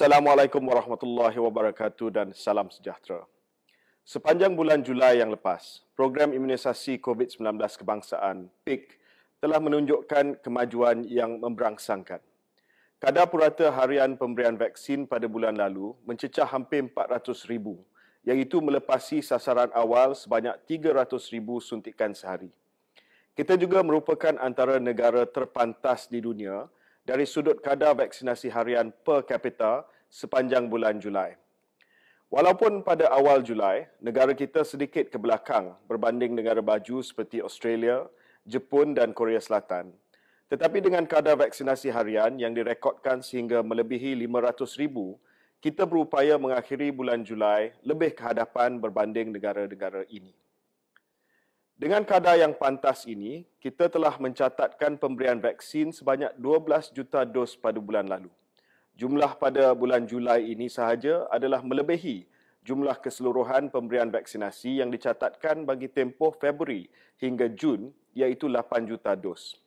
Assalamualaikum warahmatullahi wabarakatuh dan salam sejahtera. Sepanjang bulan Julai yang lepas, program imunisasi COVID-19 kebangsaan PIK telah menunjukkan kemajuan yang memberangsangkan. Kadar purata harian pemberian vaksin pada bulan lalu mencecah hampir 400,000, iaitu melepasi sasaran awal sebanyak 300,000 suntikan sehari. Kita juga merupakan antara negara terpantas di dunia dari sudut kadar vaksinasi harian per kapita sepanjang bulan Julai. Walaupun pada awal Julai, negara kita sedikit ke belakang berbanding negara baju seperti Australia, Jepun dan Korea Selatan. Tetapi dengan kadar vaksinasi harian yang direkodkan sehingga melebihi 500,000, kita berupaya mengakhiri bulan Julai lebih ke hadapan berbanding negara-negara ini. Dengan kadar yang pantas ini, kita telah mencatatkan pemberian vaksin sebanyak 12 juta dos pada bulan lalu. Jumlah pada bulan Julai ini sahaja adalah melebihi jumlah keseluruhan pemberian vaksinasi yang dicatatkan bagi tempoh Februari hingga Jun, iaitu 8 juta dos.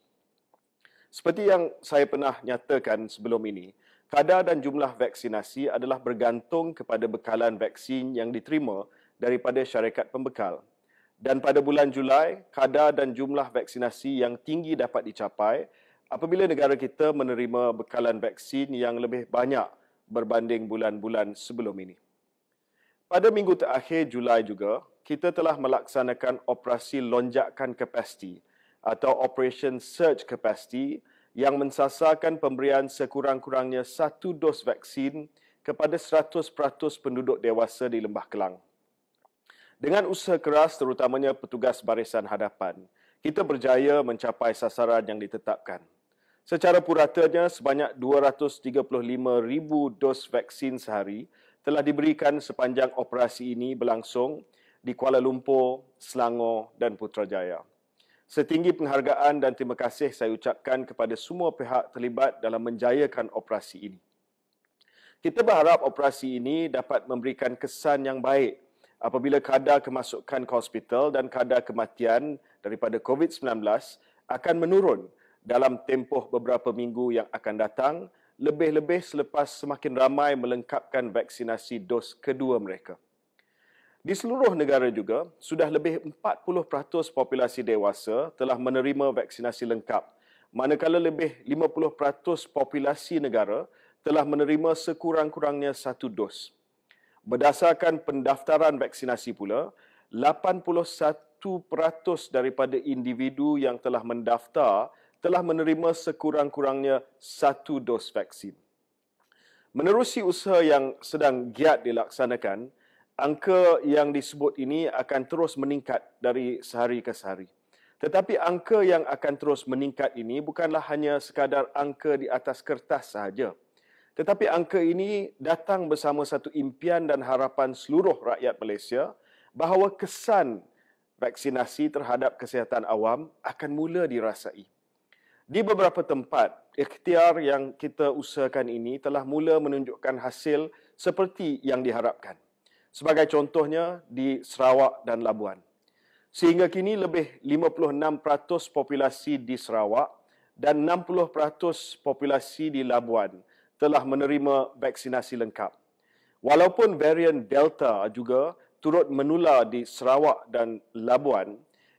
Seperti yang saya pernah nyatakan sebelum ini, kadar dan jumlah vaksinasi adalah bergantung kepada bekalan vaksin yang diterima daripada syarikat pembekal. Dan pada bulan Julai, kadar dan jumlah vaksinasi yang tinggi dapat dicapai apabila negara kita menerima bekalan vaksin yang lebih banyak berbanding bulan-bulan sebelum ini. Pada minggu terakhir Julai juga, kita telah melaksanakan operasi lonjakan kapasiti atau Operation Surge Capacity yang mensasarkan pemberian sekurang-kurangnya 1 dos vaksin kepada 100% penduduk dewasa di Lembah Kelang. Dengan usaha keras terutamanya petugas barisan hadapan, kita berjaya mencapai sasaran yang ditetapkan. Secara puratanya, sebanyak 235,000 dos vaksin sehari telah diberikan sepanjang operasi ini berlangsung di Kuala Lumpur, Selangor dan Putrajaya. Setinggi penghargaan dan terima kasih saya ucapkan kepada semua pihak terlibat dalam menjayakan operasi ini. Kita berharap operasi ini dapat memberikan kesan yang baik apabila kadar kemasukan ke hospital dan kadar kematian daripada COVID-19 akan menurun dalam tempoh beberapa minggu yang akan datang, lebih-lebih selepas semakin ramai melengkapkan vaksinasi dos kedua mereka. Di seluruh negara juga, sudah lebih 40% populasi dewasa telah menerima vaksinasi lengkap, manakala lebih 50% populasi negara telah menerima sekurang-kurangnya 1 dos. Berdasarkan pendaftaran vaksinasi pula, 81% daripada individu yang telah mendaftar telah menerima sekurang-kurangnya 1 dos vaksin. Menerusi usaha yang sedang giat dilaksanakan, angka yang disebut ini akan terus meningkat dari sehari ke sehari. Tetapi angka yang akan terus meningkat ini bukanlah hanya sekadar angka di atas kertas sahaja. Tetapi angka ini datang bersama satu impian dan harapan seluruh rakyat Malaysia bahawa kesan vaksinasi terhadap kesihatan awam akan mula dirasai. Di beberapa tempat, ikhtiar yang kita usahakan ini telah mula menunjukkan hasil seperti yang diharapkan. Sebagai contohnya di Sarawak dan Labuan. Sehingga kini lebih 56% populasi di Sarawak dan 60% populasi di Labuan telah menerima vaksinasi lengkap. Walaupun varian Delta juga turut menular di Sarawak dan Labuan,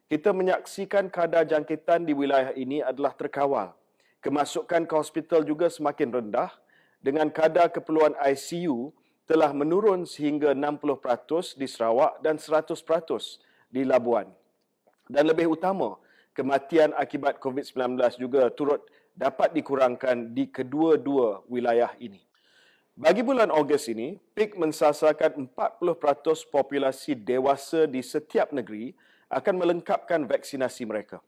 kita menyaksikan kadar jangkitan di wilayah ini adalah terkawal. Kemasukan ke hospital juga semakin rendah dengan kadar keperluan ICU telah menurun sehingga 60% di Sarawak dan 100% di Labuan. Dan lebih utama, kematian akibat COVID-19 juga turut dapat dikurangkan di kedua-dua wilayah ini. Bagi bulan Ogos ini, PIK mensasarkan 40% populasi dewasa di setiap negeri akan melengkapkan vaksinasi mereka.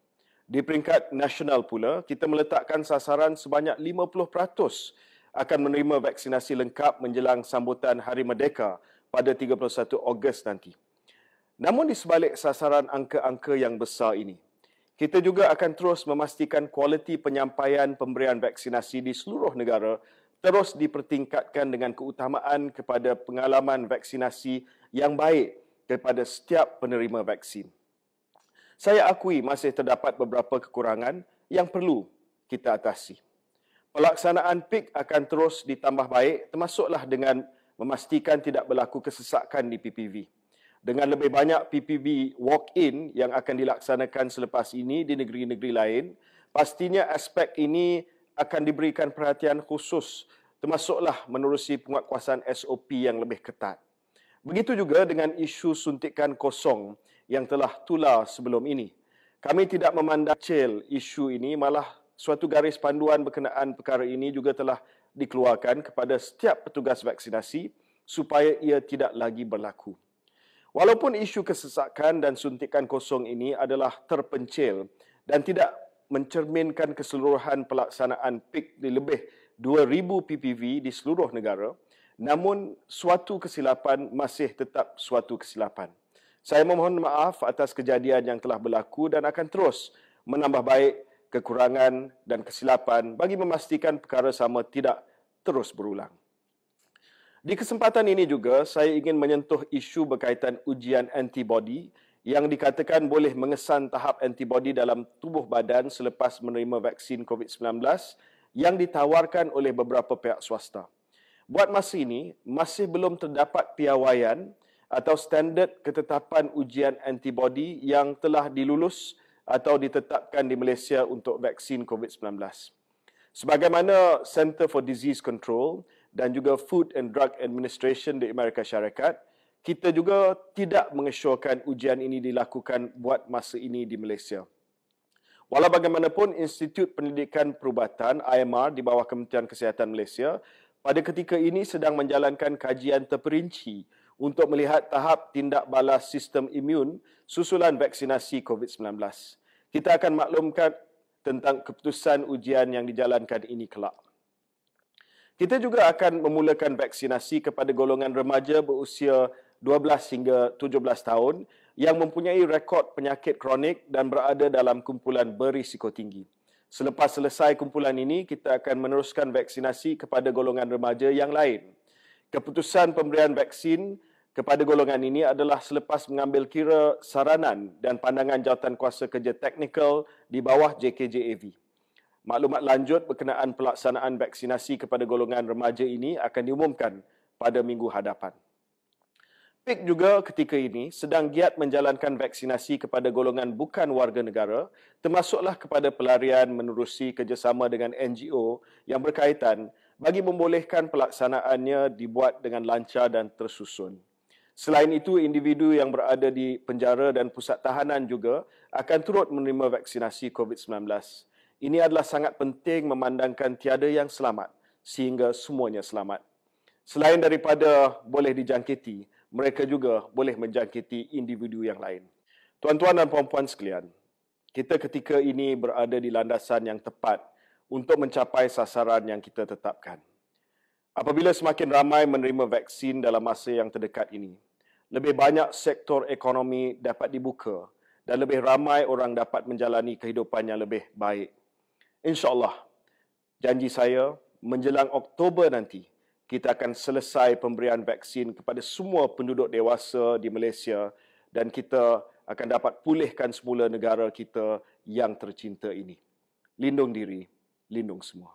Di peringkat nasional pula, kita meletakkan sasaran sebanyak 50% akan menerima vaksinasi lengkap menjelang sambutan Hari Merdeka pada 31 Ogos nanti. Namun di sebalik sasaran angka-angka yang besar ini, kita juga akan terus memastikan kualiti penyampaian pemberian vaksinasi di seluruh negara terus dipertingkatkan dengan keutamaan kepada pengalaman vaksinasi yang baik kepada setiap penerima vaksin. Saya akui masih terdapat beberapa kekurangan yang perlu kita atasi. Pelaksanaan PIK akan terus ditambah baik, termasuklah dengan memastikan tidak berlaku kesesakan di PPV. Dengan lebih banyak PPV walk-in yang akan dilaksanakan selepas ini di negeri-negeri lain, pastinya aspek ini akan diberikan perhatian khusus, termasuklah menerusi penguatkuasaan SOP yang lebih ketat. Begitu juga dengan isu suntikan kosong yang telah tular sebelum ini. Kami tidak memandang kecil isu ini, malah suatu garis panduan berkenaan perkara ini juga telah dikeluarkan kepada setiap petugas vaksinasi supaya ia tidak lagi berlaku. Walaupun isu kesesakan dan suntikan kosong ini adalah terpencil dan tidak mencerminkan keseluruhan pelaksanaan PIK di lebih 2,000 PPV di seluruh negara, namun suatu kesilapan masih tetap suatu kesilapan. Saya memohon maaf atas kejadian yang telah berlaku dan akan terus menambah baik kekurangan dan kesilapan bagi memastikan perkara sama tidak terus berulang. Di kesempatan ini juga, saya ingin menyentuh isu berkaitan ujian antibodi yang dikatakan boleh mengesan tahap antibodi dalam tubuh badan selepas menerima vaksin COVID-19 yang ditawarkan oleh beberapa pihak swasta. Buat masa ini, masih belum terdapat piawaian atau standard ketetapan ujian antibodi yang telah dilulus atau ditetapkan di Malaysia untuk vaksin COVID-19. Sebagaimana Center for Disease Control dan juga Food and Drug Administration di Amerika Syarikat, kita juga tidak mengesyorkan ujian ini dilakukan buat masa ini di Malaysia. Walau bagaimanapun, Institut Pendidikan Perubatan IMR di bawah Kementerian Kesihatan Malaysia pada ketika ini sedang menjalankan kajian terperinci untuk melihat tahap tindak balas sistem imun susulan vaksinasi COVID-19. Kita akan maklumkan tentang keputusan ujian yang dijalankan ini kelak. Kita juga akan memulakan vaksinasi kepada golongan remaja berusia 12 hingga 17 tahun yang mempunyai rekod penyakit kronik dan berada dalam kumpulan berisiko tinggi. Selepas selesai kumpulan ini, kita akan meneruskan vaksinasi kepada golongan remaja yang lain. Keputusan pemberian vaksin kepada golongan ini adalah selepas mengambil kira saranan dan pandangan Jawatankuasa Kerja Teknikal di bawah JKJAV. Maklumat lanjut berkenaan pelaksanaan vaksinasi kepada golongan remaja ini akan diumumkan pada minggu hadapan. PIK juga ketika ini sedang giat menjalankan vaksinasi kepada golongan bukan warga negara, termasuklah kepada pelarian menerusi kerjasama dengan NGO yang berkaitan bagi membolehkan pelaksanaannya dibuat dengan lancar dan tersusun. Selain itu, individu yang berada di penjara dan pusat tahanan juga akan turut menerima vaksinasi COVID-19. Ini adalah sangat penting memandangkan tiada yang selamat sehingga semuanya selamat. Selain daripada boleh dijangkiti, mereka juga boleh menjangkiti individu yang lain. Tuan-tuan dan puan-puan sekalian, kita ketika ini berada di landasan yang tepat untuk mencapai sasaran yang kita tetapkan. Apabila semakin ramai menerima vaksin dalam masa yang terdekat ini, lebih banyak sektor ekonomi dapat dibuka dan lebih ramai orang dapat menjalani kehidupan yang lebih baik. InsyaAllah, janji saya, menjelang Oktober nanti, kita akan selesai pemberian vaksin kepada semua penduduk dewasa di Malaysia dan kita akan dapat pulihkan semula negara kita yang tercinta ini. Lindung diri, lindung semua.